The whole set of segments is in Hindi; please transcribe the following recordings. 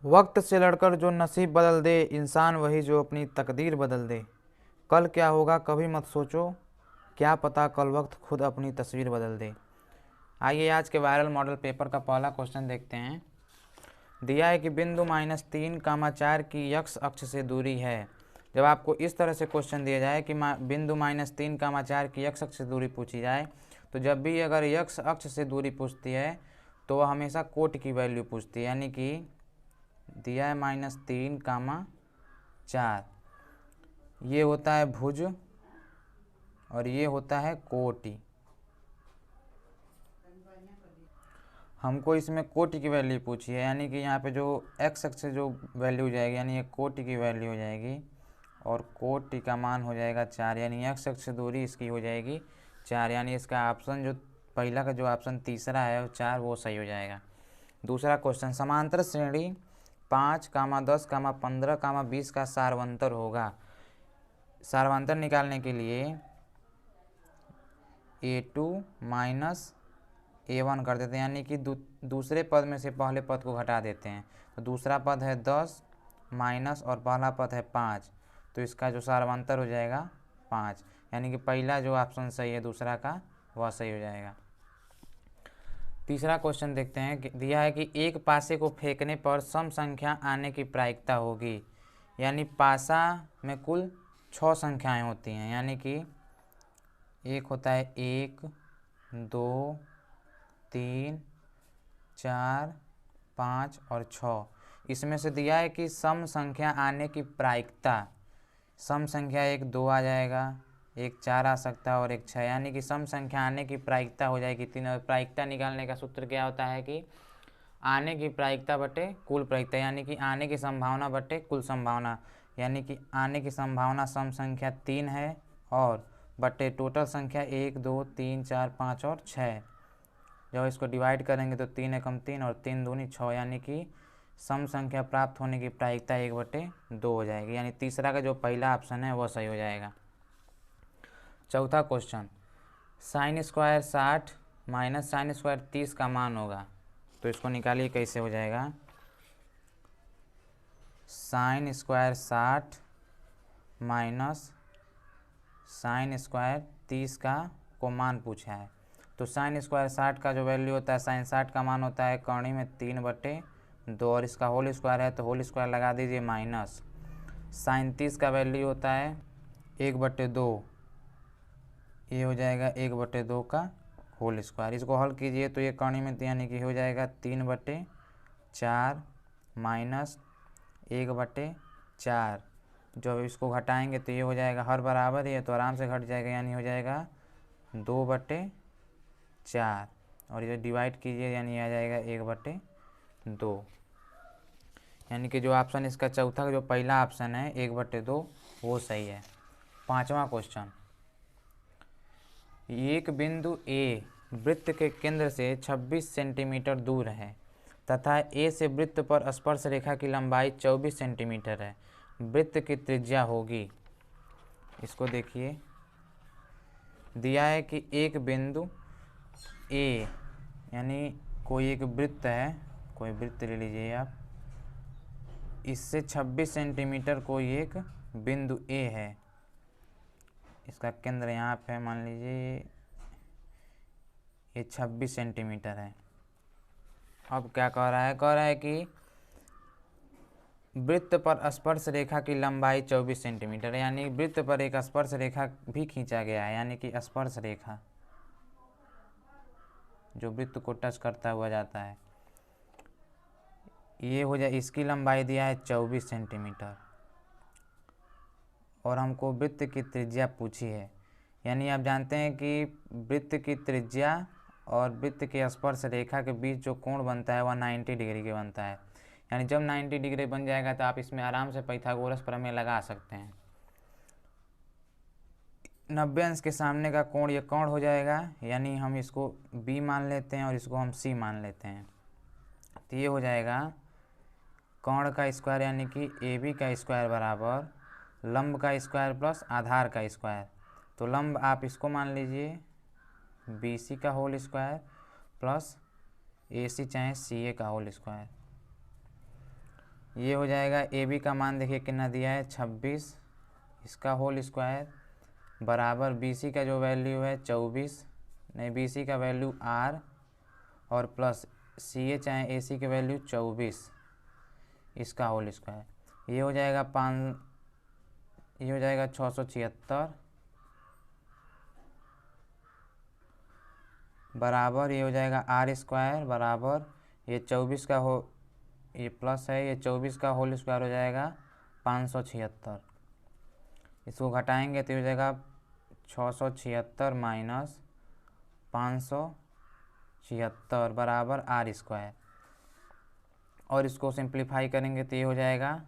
वक्त से लड़कर जो नसीब बदल दे, इंसान वही जो अपनी तकदीर बदल दे। कल क्या होगा कभी मत सोचो, क्या पता कल वक्त खुद अपनी तस्वीर बदल दे। आइए आज के वायरल मॉडल पेपर का पहला क्वेश्चन देखते हैं। दिया है कि बिंदु -3, 4 की यक्स अक्ष से दूरी है। जब आपको इस तरह से क्वेश्चन दिया जाए कि बिंदु -3, 4 की यक्स अक्ष से दूरी पूछी जाए, तो जब भी अगर यक्स अक्ष से दूरी पूछती है तो वह हमेशा कोट की वैल्यू पूछती है। यानी कि दिया है -3, 4, ये होता है भुज और ये होता है कोटि। हमको इसमें कोटि की वैल्यू पूछी है, यानी कि यहाँ पे जो एक्स अक्ष से जो वैल्यू हो जाएगी यानी ये कोटि की वैल्यू हो जाएगी और कोटि का मान हो जाएगा 4, यानी एक्स अक्ष से दूरी इसकी हो जाएगी 4, यानी इसका ऑप्शन जो पहला का जो ऑप्शन तीसरा है वो 4 वो सही हो जाएगा। दूसरा क्वेश्चन, समांतर श्रेणी 5, 10, 15, 20 का सार्वंतर होगा। सार्वंतर निकालने के लिए A2 माइनस A1 कर देते हैं, यानी कि दूसरे पद में से पहले पद को घटा देते हैं। तो दूसरा पद है 10 माइनस और पहला पद है 5, तो इसका जो सार्वंतर हो जाएगा 5, यानी कि पहला जो ऑप्शन सही है दूसरा का वह सही हो जाएगा। तीसरा क्वेश्चन देखते हैं। दिया है कि एक पासे को फेंकने पर सम संख्या आने की प्रायिकता होगी। यानी पासा में कुल 6 संख्याएं होती हैं, यानी कि एक होता है 1, 2, 3, 4, 5 और 6। इसमें से दिया है कि सम संख्या आने की प्रायिकता, सम संख्या एक 2 आ जाएगा, एक 4 आ सकता है और एक 6, यानी कि सम संख्या आने की प्रायिकता हो जाएगी 3। और प्रायिकता निकालने का सूत्र क्या होता है कि आने की प्रायिकता बटे कुल प्रायिकता, यानी कि आने की संभावना बटे कुल संभावना, यानी कि आने की संभावना सम संख्या 3 है और बटे टोटल संख्या 1, 2, 3, 4, 5 और 6। जब इसको डिवाइड करेंगे तो 3 एकम 3 और 3 दूनी 6, यानी कि सम संख्या प्राप्त होने की प्रायिकता 1/2 हो जाएगी, यानी तीसरा का जो पहला ऑप्शन है वह सही हो जाएगा। चौथा question, sine square 60 minus sine square 30 का मान होगा। तो इसको निकालिए कैसे हो जाएगा। Sine square 60 minus sine square 30 का को मान पूछा है। तो साइन स्क्वायर 60 का जो वैल्यू होता है, साइन 60 का मान होता है कौड़ी में 3/2 और इसका होल स्क्वायर है तो होल स्क्वायर लगा दीजिए माइनस साइन 30 का वैल्यू होता है 1/2, ये हो जाएगा 1/2 का होल स्क्वायर। इसको हल कीजिए तो ये कौड़ी में यानी कि हो जाएगा 3/4 माइनस 1/4। जब इसको घटाएंगे तो ये हो जाएगा हर बराबर ही है तो आराम से घट जाएगा, यानी हो जाएगा 2/4 और ये डिवाइड कीजिए यानी आ जाएगा 1/2, यानी कि जो ऑप्शन इसका चौथा जो पहला ऑप्शन है 1/2 वो सही है। पांचवा क्वेश्चन, एक बिंदु ए वृत्त के केंद्र से 26 सेंटीमीटर दूर है तथा ए से वृत्त पर स्पर्श रेखा की लंबाई 24 सेंटीमीटर है। वृत्त की त्रिज्या होगी। इसको देखिए, दिया है कि एक बिंदु ए यानी कोई एक वृत्त है, कोई वृत्त ले लीजिए आप, इससे 26 सेंटीमीटर कोई एक बिंदु ए है, इसका केंद्र यहाँ पे मान लीजिए ये 26 सेंटीमीटर है। अब क्या कह रहा है, कह रहा है कि वृत्त पर स्पर्श रेखा की लंबाई 24 सेंटीमीटर है, यानी वृत्त पर एक स्पर्श रेखा भी खींचा गया है, यानी कि स्पर्श रेखा जो वृत्त को टच करता हुआ जाता है, ये हो जाए, इसकी लंबाई दिया है 24 सेंटीमीटर और हमको वृत्त की त्रिज्या पूछी है। यानी आप जानते हैं कि वृत्त की त्रिज्या और वृत्त के स्पर्श रेखा के बीच जो कोण बनता है वह 90 डिग्री के बनता है, यानी जब 90 डिग्री बन जाएगा तो आप इसमें आराम से पाइथागोरस प्रमेय लगा सकते हैं। 90 अंश के सामने का कोण ये कोण हो जाएगा, यानी हम इसको B मान लेते हैं और इसको हम C मान लेते हैं, तो ये हो जाएगा कोण का स्क्वायर यानी कि AB का स्क्वायर बराबर लंब का स्क्वायर प्लस आधार का स्क्वायर। तो लंब आप इसको मान लीजिए BC का होल स्क्वायर प्लस AC चाहे CA का होल स्क्वायर। ये हो जाएगा ए बी का मान देखिए कितना दिया है 26, इसका होल स्क्वायर बराबर बी सी का जो वैल्यू है 24, नहीं बी सी का वैल्यू आर और प्लस सी ए चाहे ए सी की वैल्यू 24, इसका होल स्क्वायर। ये हो जाएगा 676 बराबर ये हो जाएगा आर स्क्वायर बराबर ये 24 का हो, ये प्लस है, ये 24 का होल स्क्वायर हो जाएगा 576। इसको घटाएंगे तो हो जाएगा 676 माइनस 576 बराबर आर स्क्वायर। और इसको सिंप्लीफाई करेंगे तो ये हो जाएगा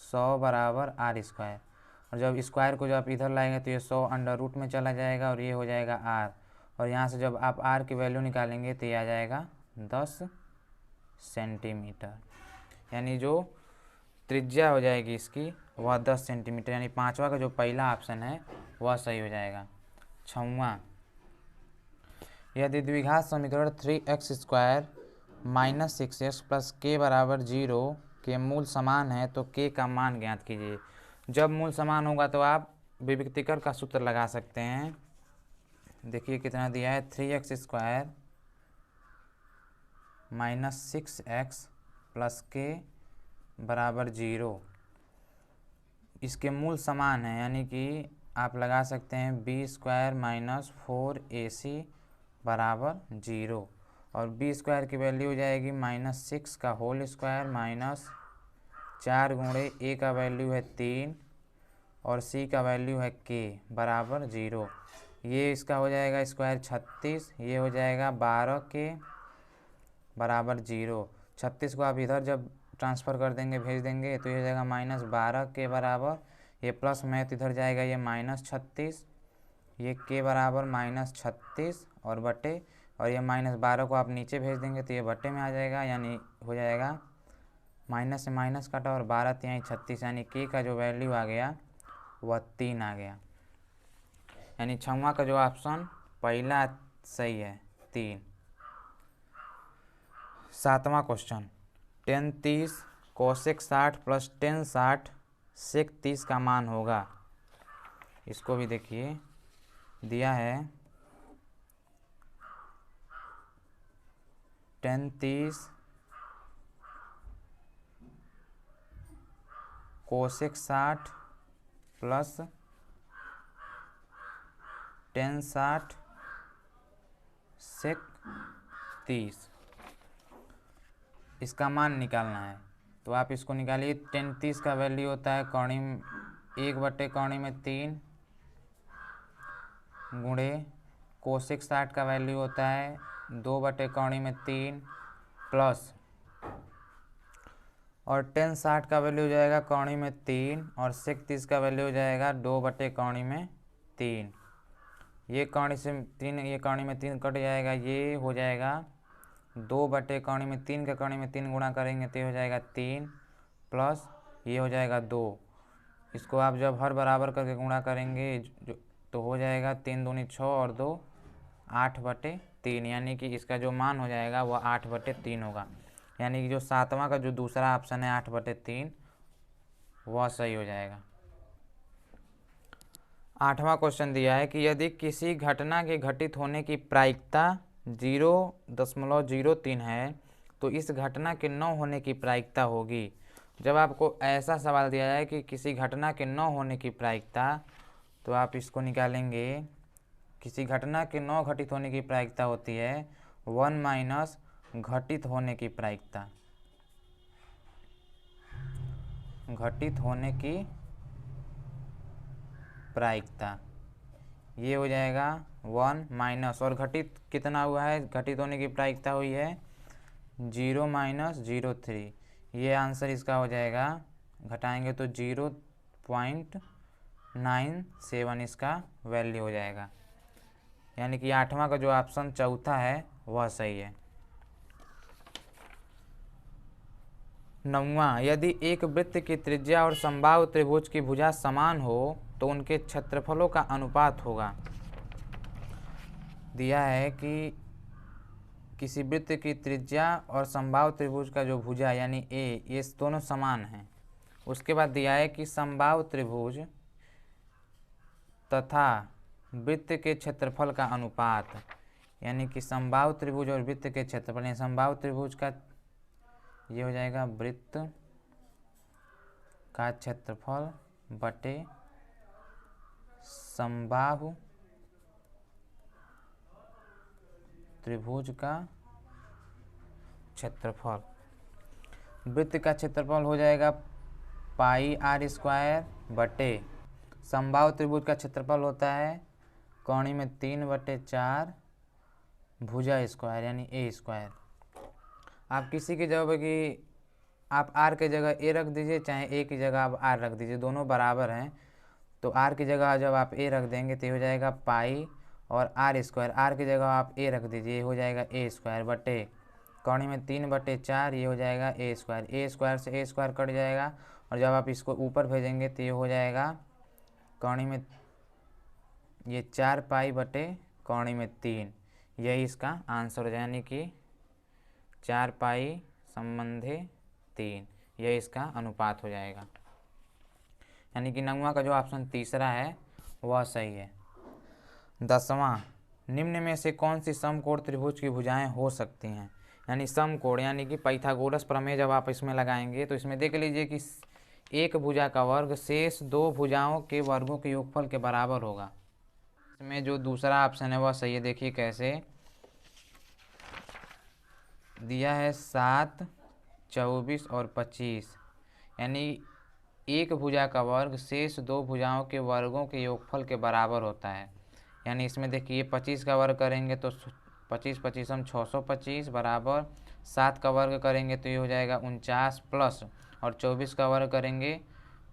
100 बराबर आर स्क्वायर। और जब स्क्वायर को जब आप इधर लाएंगे तो ये 100 अंडर रूट में चला जाएगा और ये हो जाएगा आर। और यहाँ से जब आप आर की वैल्यू निकालेंगे तो ये आ जाएगा 10 सेंटीमीटर, यानी जो त्रिज्या हो जाएगी इसकी वह 10 सेंटीमीटर, यानी पाँचवा का जो पहला ऑप्शन है वह सही हो जाएगा। छठवां, यदि द्विघात समीकरण 3x² minus 6x plus k बराबर 0 के मूल समान है तो k का मान ज्ञात कीजिए। जब मूल समान होगा तो आप विविक्तीकर का सूत्र लगा सकते हैं। देखिए कितना दिया है 3x² minus 6x plus k बराबर 0, इसके मूल समान है, यानी कि आप लगा सकते हैं b² माइनस 4ac बराबर 0 और b² की वैल्यू हो जाएगी -6 का होल स्क्वायर माइनस 4 गुणे a का वैल्यू है 3 और c का वैल्यू है k बराबर 0। ये इसका हो जाएगा स्क्वायर 36, ये हो जाएगा 12k बराबर 0। 36 को आप इधर जब ट्रांसफ़र कर देंगे भेज देंगे तो ये हो जाएगा -12k बराबर, ये प्लस में तो इधर जाएगा ये -36, ये k बराबर -36 और बटे, और ये -12 को आप नीचे भेज देंगे तो ये बटे में आ जाएगा, यानी हो जाएगा माइनस से माइनस काटा और 12 तिहाई 36, यानी k का जो वैल्यू आ गया वह 3 आ गया। यानी छठवां का जो ऑप्शन पहला सही है 3। सातवां question, tan 30 cosec 60 plus tan 60 सेक 30 का मान होगा। इसको भी देखिए दिया है tan 30 कोसेक 60 प्लस tan 60 सेक 30, इसका मान निकालना है। तो आप इसको निकालिए। tan 30 का वैल्यू होता है 1/3 गुणे कोसेक 60 का वैल्यू होता है 2/3 प्लस, और tan 60 का वैल्यू हो जाएगा 3 और सेक 30 का वैल्यू हो जाएगा 2/3। ये कौड़ी से 3, ये कौड़ी में 3 कट जाएगा, ये हो जाएगा 2/3 का कौड़ी में 3 गुणा करेंगे तो ये हो जाएगा 3 प्लस ये हो जाएगा 2। इसको आप जब हर बराबर करके गुणा करेंगे तो हो जाएगा 3 दूनी 6 और 2 8/3, यानी कि इसका जो मान हो जाएगा वह 8/3 होगा। यानी कि जो सातवां का जो दूसरा ऑप्शन है 8/3 वह सही हो जाएगा। आठवां क्वेश्चन दिया है कि यदि किसी घटना के घटित होने की प्रायिकता 0.03 है तो इस घटना के न होने की प्रायिकता होगी। जब आपको ऐसा सवाल दिया जाए कि किसी घटना के न होने की प्रायिकता, तो आप इसको निकालेंगे। किसी घटना के न घटित होने की प्रायिकता होती है 1 माइनस घटित होने की प्रायिकता, घटित होने की प्रायिकता, ये हो जाएगा 1 माइनस, और घटित कितना हुआ है, घटित होने की प्रायिकता हुई है 0-03। ये आंसर इसका हो जाएगा, घटाएंगे तो 0.97 इसका वैल्यू हो जाएगा। यानी कि आठवां का जो ऑप्शन चौथा है वह सही है। नौवां, यदि एक वृत्त की त्रिज्या और समबाहु त्रिभुज की भुजा समान हो तो उनके क्षेत्रफलों का अनुपात होगा। दिया है कि किसी वृत्त की त्रिज्या और समबाहु त्रिभुज का जो भुजा यानी ए, ये दोनों समान हैं। उसके बाद दिया है कि समबाहु त्रिभुज तथा वृत्त के क्षेत्रफल का अनुपात, यानी कि समबाहु त्रिभुज और वृत्त के क्षेत्रफल, यानी समबाहु त्रिभुज का ये हो जाएगा वृत्त का क्षेत्रफल बटे समबाहु त्रिभुज का क्षेत्रफल। वृत्त का क्षेत्रफल हो जाएगा पाई आर स्क्वायर बटे समबाहु त्रिभुज का क्षेत्रफल होता है कोणी में 3/4 भुजा स्क्वायर यानी ए स्क्वायर। आप किसी की जगह कि आप आर की जगह ए रख दीजिए, चाहे ए की जगह आप आर रख दीजिए, दोनों बराबर हैं। तो आर की जगह जब आप ए रख देंगे तो ये हो जाएगा पाई और आर स्क्वायर, आर की जगह आप ए रख दीजिए, ये हो जाएगा ए स्क्वायर बटे कोणी में 3/4, ये हो जाएगा ए स्क्वायर। ए स्क्वायर से ए स्क्वायर कट जाएगा और जब आप इसको ऊपर भेजेंगे तो ये हो जाएगा कोणी में ये 4 पाई बटे कोणी में 3, यही इसका आंसर हो जाए, यानी कि 4 पाई संबंधे 3, यही इसका अनुपात हो जाएगा। यानी कि नंगवा का जो ऑप्शन तीसरा है वह सही है। 10वां, निम्न में से कौन सी समकोण त्रिभुज की भुजाएं हो सकती हैं। यानी समकोण यानी कि पाइथागोरस प्रमेय जब आप इसमें लगाएंगे तो इसमें देख लीजिए कि एक भुजा का वर्ग शेष दो भुजाओं के वर्गों के योगफल के बराबर होगा। इसमें जो दूसरा ऑप्शन है वह सही है। देखिए कैसे दिया है 7, 24 और 25, यानी एक भुजा का वर्ग शेष दो भुजाओं के वर्गों के योगफल के बराबर होता है। यानी इसमें देखिए 25 का वर्ग करेंगे तो 25 25 हम 625 बराबर 7 का वर्ग करेंगे तो ये हो जाएगा 49 प्लस और 24 का वर्ग करेंगे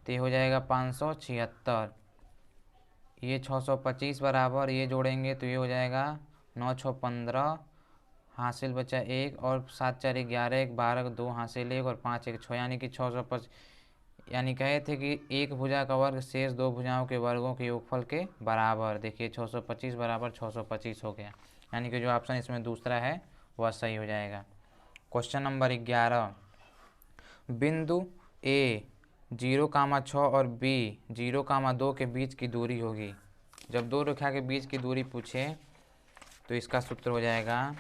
तो ये हो जाएगा 576। ये 625 बराबर ये जोड़ेंगे तो ये हो जाएगा 9 6 15, हासिल बचा 1 और 7 4 11, 1 12 2 हासिल 1 और 5 1 6, यानी कि 625। यानी कहे थे कि एक भुजा का वर्ग शेष दो भुजाओं के वर्गों के योगफल के बराबर। देखिए 625 बराबर 625 हो गया, यानी कि जो ऑप्शन इसमें दूसरा है वह सही हो जाएगा। क्वेश्चन नंबर 11, बिंदु ए 0,6 और बी 0,2 के बीच की दूरी होगी। जब दो रेखा के बीच की दूरी पूछे तो इसका सूत्र हो जाएगा,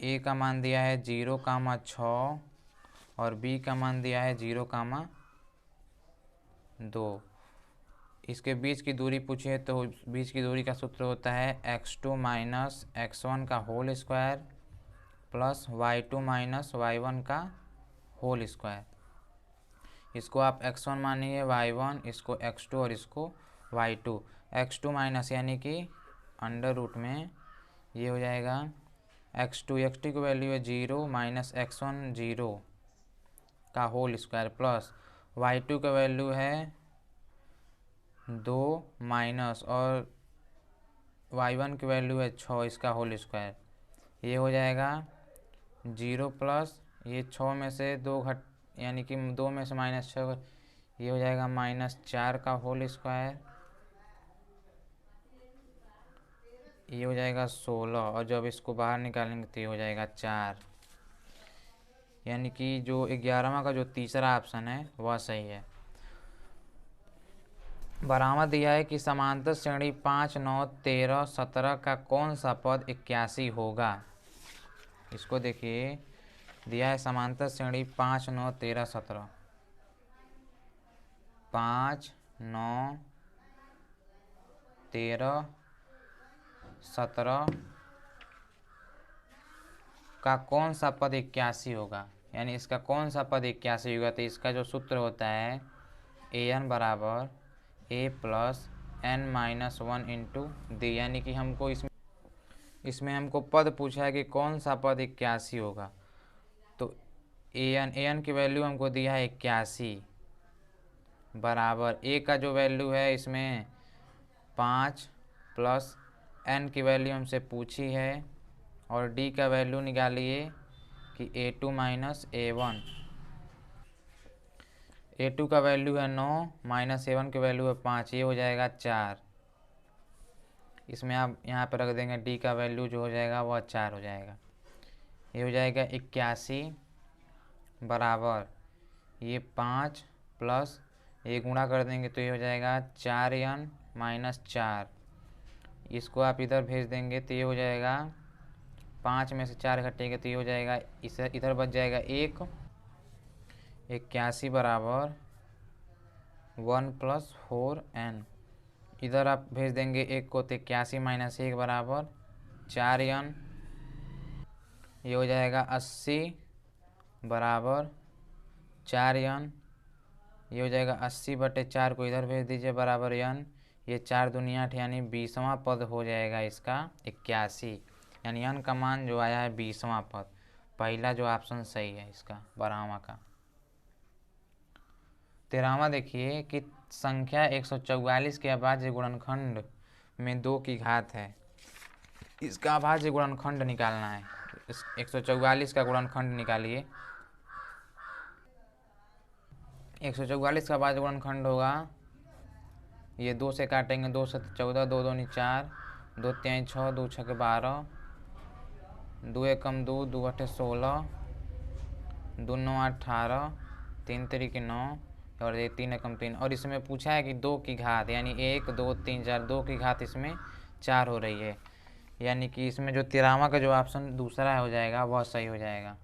ए का मान दिया है 0,6 और बी का मान दिया है 0,2। इसके बीच की दूरी पूछिए तो बीच की दूरी का सूत्र होता है x2 माइनस x1 का whole square plus y2 minus y1 का होल स्क्वायर। इसको आप x1 मानिए y1, इसको x2 और इसको y2। x2 माइनस यानी कि अंडर रूट में ये हो जाएगा x2 की वैल्यू है 0 माइनस x1 0 का होल स्क्वायर प्लस y2 का वैल्यू है 2 माइनस और y1 की वैल्यू है 6 इसका होल स्क्वायर। ये हो जाएगा 0 प्लस ये 6 में से 2 घट यानी कि 2 में से -6, ये हो जाएगा -4 का होल स्क्वायर, ये हो जाएगा 16 और जब इसको बाहर निकालेंगे तो ये हो जाएगा 4। यानी कि जो 11वां का जो तीसरा ऑप्शन है वह सही है। 12वां दिया है कि समांतर श्रेणी 5 9 13 17 का कौन सा पद 81 होगा। इसको देखिए दिया है समांतर श्रेणी 5 9 13 17, 5 9 13 17 का कौन सा पद 81 होगा। यानी इसका कौन सा पद 81 होगा, तो इसका जो सूत्र होता है an बराबर a plus n-1 into D. यानी कि हमको इसमें हमको पद पूछा है कि कौन सा पद 81 होगा, तो an की वैल्यू हमको दिया है 81 बराबर a का जो वैल्यू है इसमें 5 प्लस n की वैल्यू हमसे पूछी है और d का वैल्यू निकालिए कि a2 माइनस a1। a2 का वैल्यू है 9 माइनस a1 की वैल्यू है 5, ये हो जाएगा 4। इसमें आप यहाँ पर रख देंगे डी का वैल्यू जो हो जाएगा वह 4 हो जाएगा। ये हो जाएगा 81 बराबर ये 5 प्लस ये गुणा कर देंगे तो ये हो जाएगा 4n माइनस 4। इसको आप इधर भेज देंगे तो ये हो जाएगा 5 में से 4 घटेगा तो ये हो जाएगा, इस इधर बच जाएगा 1। 81 बराबर 1 प्लस 4n। इधर आप भेज देंगे 1 को तो 81 माइनस 1 बराबर 4n। ये हो जाएगा 80 बराबर 4n। ये हो जाएगा 80/4 को इधर भेज दीजिए बराबर n। ये 4 दूनी 8 यानी 20वां पद हो जाएगा इसका 81, यानी n का मान जो आया है 20वां पद। पहला जो ऑप्शन सही है इसका 12वां का। 13वां देखिए कि संख्या 144 के अभाज्य गुणनखंड में 2 की घात है। इसका अभाज्य गुणनखंड निकालना है। इस 144 का गुणनखंड निकालिए। 144 का अभाज्य गुणनखंड होगा, ये 2 से काटेंगे, 2 से 14, 2 दूनी 4, 2 तिहाई 6, 2 छके 12, 2 एकम 2, 2 अठे 16, 2 9 18, 3 तिरिक 9 और ये 3 एकम 3। और इसमें पूछा है कि 2 की घात यानी 1 2 3 4, 2 की घात इसमें 4 हो रही है, यानी कि इसमें जो 13वां का जो ऑप्शन दूसरा हो जाएगा वह सही हो जाएगा।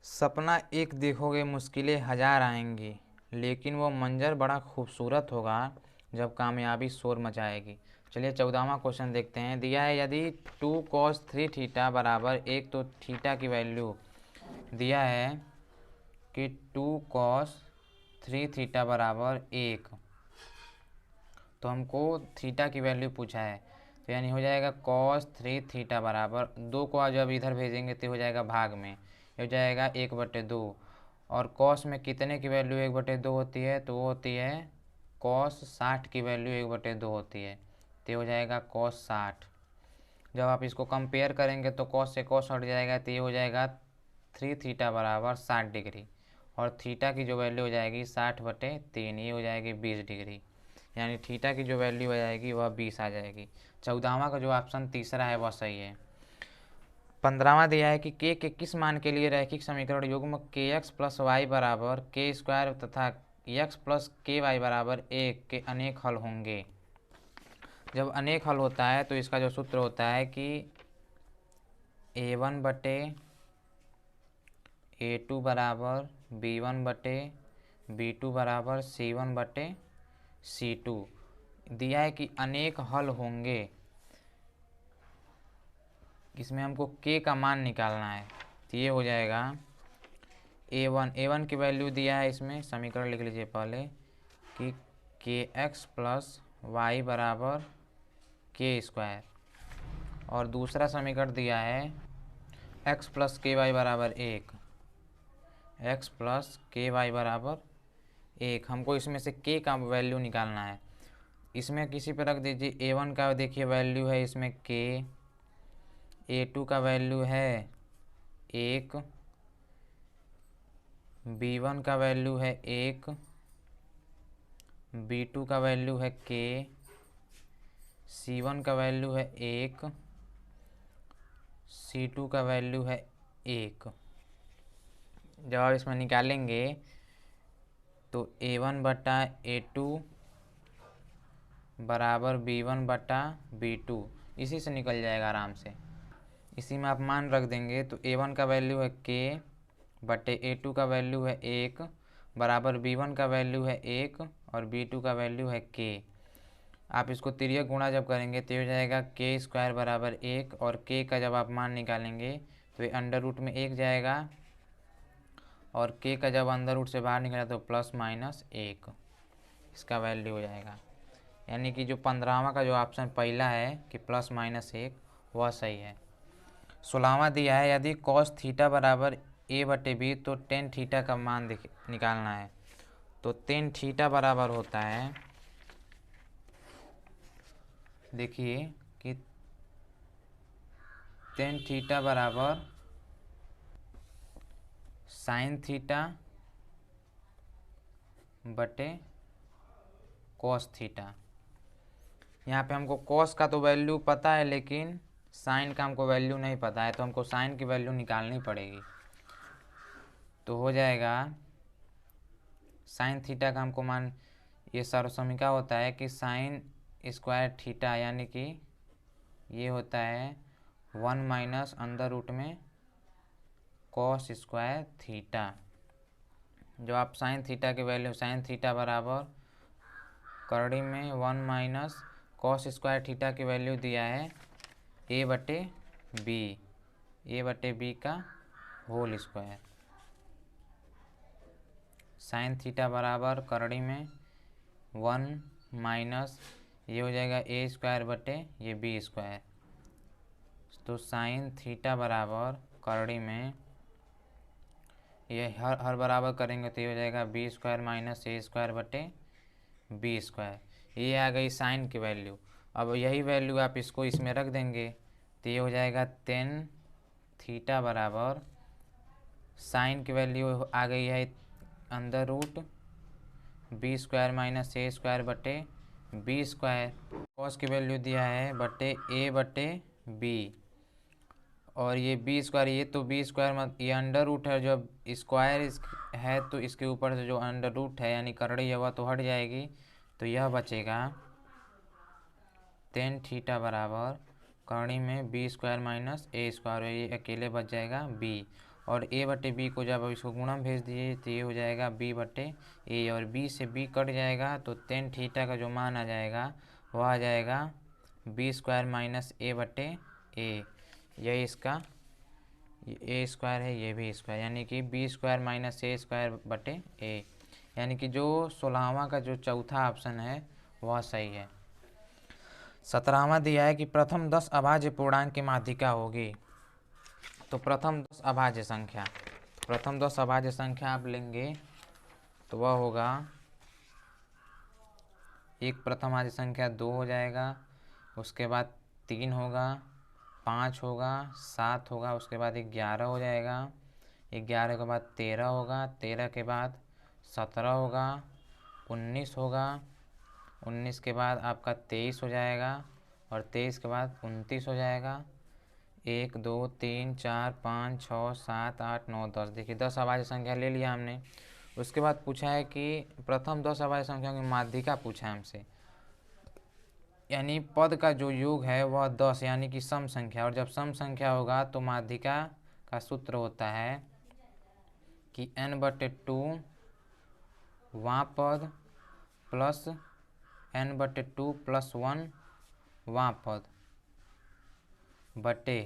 सपना एक देखोगे मुश्किलें 1000 आएंगी, लेकिन वो मंजर बड़ा खूबसूरत होगा जब कामयाबी शोर मचाएगी। चलिए 14वां क्वेश्चन देखते हैं। दिया है यदि 2 cos 3 थीटा बराबर 1, तो थीटा की वैल्यू दिया है कि 2 cos 3 थीटा बराबर 1, तो हमको थीटा की वैल्यू पूछा है, तो यानी हो जाएगा cos 3 थीटा बराबर 2 को जब इधर भेजेंगे तो हो जाएगा भाग में, हो जाएगा 1/2। और cos में कितने की वैल्यू 1/2 होती है, तो वो होती है cos 60 की वैल्यू 1/2 होती है, तो हो जाएगा cos 60। जब आप इसको कंपेयर करेंगे तो cos से cos हट जाएगा, तो ये हो जाएगा 3 थीटा बराबर 60 डिग्री, और थीटा की जो वैल्यू हो जाएगी 60/3, ये हो जाएगी 20 डिग्री, यानी थीटा की जो वैल्यू आ जाएगी वह 20 आ जाएगी। 14वां का जो ऑप्शन तीसरा है वह सही है। 15वां दिया है कि के किस मान के लिए रैखिक समीकरण युग्म kx प्लस वाई बराबर k स्क्वायर तथा x प्लस ky बराबर 1 के अनेक हल होंगे। जब अनेक हल होता है तो इसका जो सूत्र होता है कि a1/a2 बराबर b1/b2 बराबर c1/c2। दिया है कि अनेक हल होंगे, इसमें हमको k का मान निकालना है, तो ये हो जाएगा a1 की वैल्यू दिया है, इसमें समीकरण लिख लीजिए पहले कि kx प्लस वाई बराबर k स्क्वायर, और दूसरा समीकरण दिया है x प्लस के वाई बराबर 1, x प्लस के वाई बराबर 1। हमको इसमें से k का वैल्यू निकालना है। इसमें किसी पर रख दीजिए। a1 का देखिए वैल्यू है इसमें k, a2 का वैल्यू है 1, b1 का वैल्यू है 1, b2 का वैल्यू है k, c1 का वैल्यू है 1, c2 का वैल्यू है 1। जब आप इसमें निकालेंगे तो a1/a2 बराबर b1/b2 इसी से निकल जाएगा आराम से। इसी में आप मान रख देंगे तो a1 का वैल्यू है k/a2 का वैल्यू है 1 बराबर b1 का वैल्यू है 1 और b2 का वैल्यू है k। आप इसको तिर्यक गुणा जब करेंगे तो हो जाएगा k स्क्वायर बराबर 1, और k का जब आप मान निकालेंगे तो ये अंडर रूट में 1 जाएगा, और k का जब अंदर रूट से बाहर निकला तो प्लस माइनस 1 इसका वैल्यू हो जाएगा। यानी कि जो 15वां का जो ऑप्शन पहला है कि प्लस माइनस 1 वह सही है। 16वां दिया है यदि cos थीटा बराबर a/b, तो टेन थीटा का मान निकालना है। तो टेन थीटा बराबर होता है, देखिए कि टेन थीटा बराबर साइन थीटा बटे कॉस थीटा, यहाँ पे हमको कॉस का तो वैल्यू पता है, लेकिन साइन का हमको वैल्यू नहीं पता है, तो हमको साइन की वैल्यू निकालनी पड़ेगी। तो हो जाएगा साइन थीटा का हमको मान, ये सर्वसमीका होता है कि साइन स्क्वायर थीटा, यानी कि ये होता है 1 माइनस अंडर रूट में कॉस स्क्वायर थीटा। जो आप साइन थीटा की वैल्यू, साइन थीटा बराबर करड़ी में 1 माइनस कॉस स्क्वायर थीटा की वैल्यू दिया है ए बटे बी का होल स्क्वायर। साइन थीटा बराबर करड़ी में 1 माइनस ये हो जाएगा ए स्क्वायर बटे ये बी स्क्वायर। तो साइन थीटा बराबर करड़ी में ये हर बराबर करेंगे तो ये हो जाएगा B square minus A square बटे बी स्क्वायर। ये आ गई साइन की वैल्यू। अब यही वैल्यू आप इसको इसमें रख देंगे तो ये हो जाएगा टेन थीटा बराबर साइन की वैल्यू आ गई है under root B square minus A square बटे बी स्क्वायर। कॉस की वैल्यू दिया है बटे ए बटे बी, और ये बी स्क्वायर, ये तो बी स्क्वायर मत, ये अंडर रूट है, जब स्क्वायर है तो इसके ऊपर से जो अंडर रूट है यानी करड़ी है वह तो हट जाएगी, तो यह बचेगा टेन थीटा बराबर करड़ी में B square minus A square, ये अकेले बच जाएगा बी, और ए बटे बी को जब इसको गुणन भेज दिए तो ये हो जाएगा बी बटे ए, और बी से बी कट जाएगा तो टेन थीटा का जो मान आ जाएगा वह आ जाएगा बी स्क्वायर माइनस ए बटे ए। यही इसका ए स्क्वायर है, ये भी स्क्वायर, यानी कि B square minus A square बटे ए, यानी कि जो 16वां का जो चौथा ऑप्शन है वह सही है। 17वां दिया है कि प्रथम 10 अभाज्य पूर्णांक की माध्यिका होगी। तो प्रथम 10 अभाज्य संख्या, प्रथम 10 अभाज्य संख्या आप लेंगे तो वह होगा, एक प्रथम अभाज्य संख्या 2 हो जाएगा, उसके बाद 3 होगा, 5 होगा, 7 होगा, उसके बाद 11 हो जाएगा, 11 के बाद 13 होगा, 13 के बाद 17 होगा, 19 होगा, 19 के बाद आपका 23 हो जाएगा, और 23 के बाद 29 हो जाएगा। 1 2 3 4 5 6 7 8 9 10, देखिए 10 अभाज्य संख्या ले लिया हमने। उसके बाद पूछा है कि प्रथम 10 अभाज्य संख्या की माध्यिका पूछा है हमसे, यानी पद का जो योग है वह 10 यानी कि सम संख्या, और जब सम संख्या होगा तो माध्यिका का सूत्र होता है कि n बटे 2 वां पद प्लस n बटे 2 प्लस 1 वां पद बटे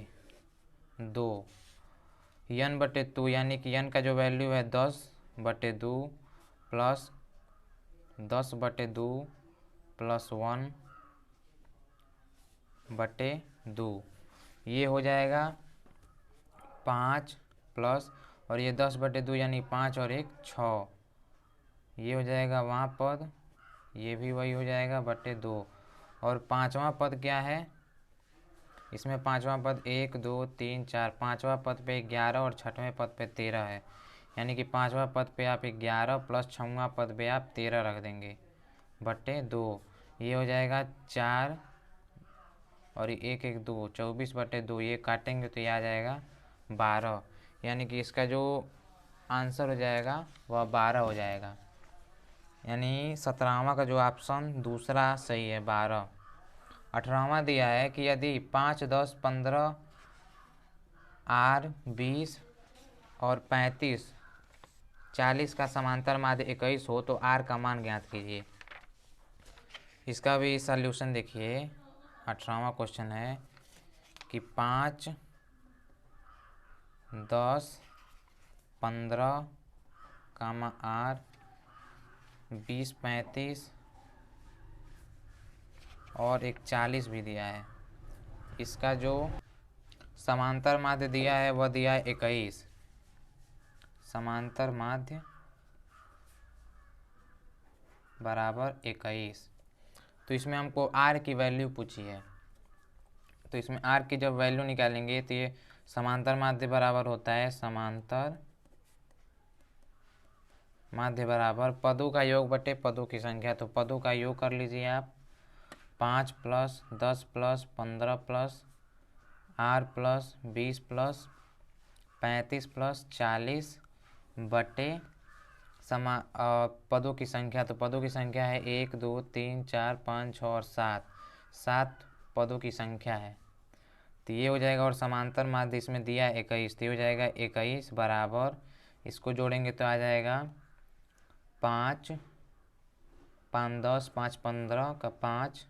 2, n बटे 2 यानी कि n का जो वैल्यू है 10 बटे 2 प्लस 10 बटे 2 प्लस 1 बटे 2, ये हो जाएगा 5 प्लस, और ये 10 बटे 2 यानी 5 और 1 6, ये हो जाएगा वहाँ पद, ये भी वही हो जाएगा बटे 2, और पांचवा पद क्या है इसमें, पांचवा पद 1 2 3 4, पांचवा पद पे 11 और छठवें पद पे 13 है, यानी कि पांचवा पद पे आप 11 प्लस छठवां पद पे आप 13 रख देंगे बटे 2, ये हो जाएगा 4 और 1 1 2, 24 बटे 2, ये काटेंगे तो ये आ जाएगा 12, यानी कि इसका जो आंसर हो जाएगा वह 12 हो जाएगा, यानी 17वां का जो ऑप्शन दूसरा सही है 12। 18वां दिया है कि यदि 5 10 15 R 20 और 35 40 का समांतर माध्य 21 हो तो R का मान ज्ञात कीजिए। इसका भी सल्यूशन देखिए, 18वां क्वेश्चन है कि 5 10 15 कामा R 20 35 और एक 40 भी दिया है। इसका जो समांतर माध्य दिया है वह दिया है 21, समांतर माध्य बराबर 21। तो इसमें हमको R की वैल्यू पूछी है, तो इसमें R की जब वैल्यू निकालेंगे तो ये समांतर माध्य बराबर होता है, समांतर माध्य बराबर पदों का योग बटे पदों की संख्या, तो पदों का योग कर लीजिए आप, 5 plus 10 plus 15 plus R plus 20 plus 35 plus 40 बटे पदों की संख्या। तो पदों की संख्या है 1 2 3 4 5 6 और 7 पदों की संख्या है। तो ये हो जाएगा, और समांतर माध्य इसमें दिया है 21, तो ये हो जाएगा 21 बराबर, इसको जोड़ेंगे तो आ जाएगा 5 5 10 5 15 का 5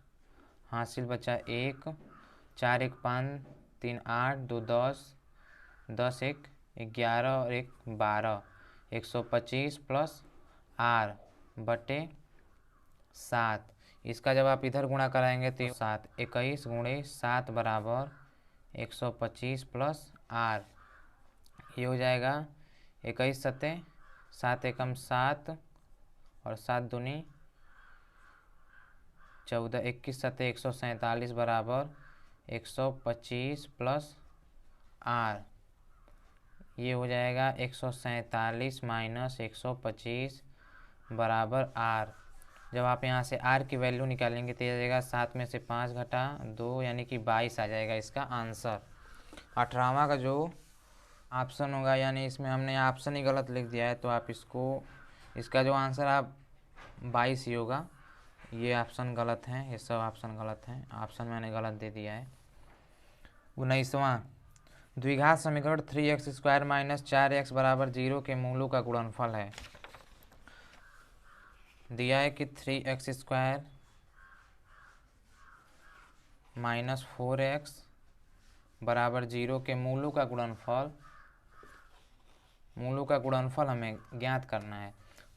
हासिल बचा 1 4 1 5 3 8 2 10 10 1 11 और 1 12 125 प्लस आर बटे 7। इसका जब आप इधर गुणा कराएंगे तो 7 21 गुणे 7 बराबर 125 प्लस आर, ये हो जाएगा 21 सत्ते 7 एकम 7 और 7 दूनी 14 21 सत्ते 147 बराबर 125 प्लस आर, ये हो जाएगा 147 माइनस 125 बराबर आर। जब आप यहाँ से आर की वैल्यू निकालेंगे तो ये जाएगा 7 में से 5 घटा 2 यानी कि 22 आ जाएगा इसका आंसर। 18वां का जो ऑप्शन होगा, यानी इसमें हमने ऑप्शन ही गलत लिख दिया है, तो आप इसका जो आंसर आप 22 ही होगा। ये ऑप्शन गलत हैं, ये सब ऑप्शन गलत हैं, ऑप्शन मैंने गलत दे दिया है। 19वां द्विघात समीकरण 3x² माइनस 4x बराबर 0 के मूलों का गुणनफल है। दिया है कि 3x² माइनस 4x बराबर 0 के मूलों का गुणनफल हमें ज्ञात करना है।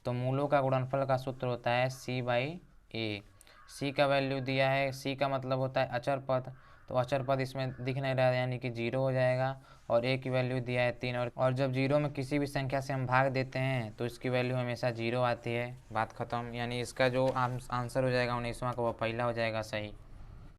तो मूलों का गुणनफल का सूत्र होता है c/a। c का वैल्यू दिया है, c का मतलब होता है अचर पद, तो अचर पद इसमें दिख नहीं रहा है यानी कि 0 हो जाएगा, और a की वैल्यू दिया है 3, और जब 0 में किसी भी संख्या से हम भाग देते हैं तो इसकी वैल्यू हमेशा 0 आती है। बात खत्म, यानी इसका जो आंसर हो जाएगा 19वां का वो पहला हो जाएगा सही।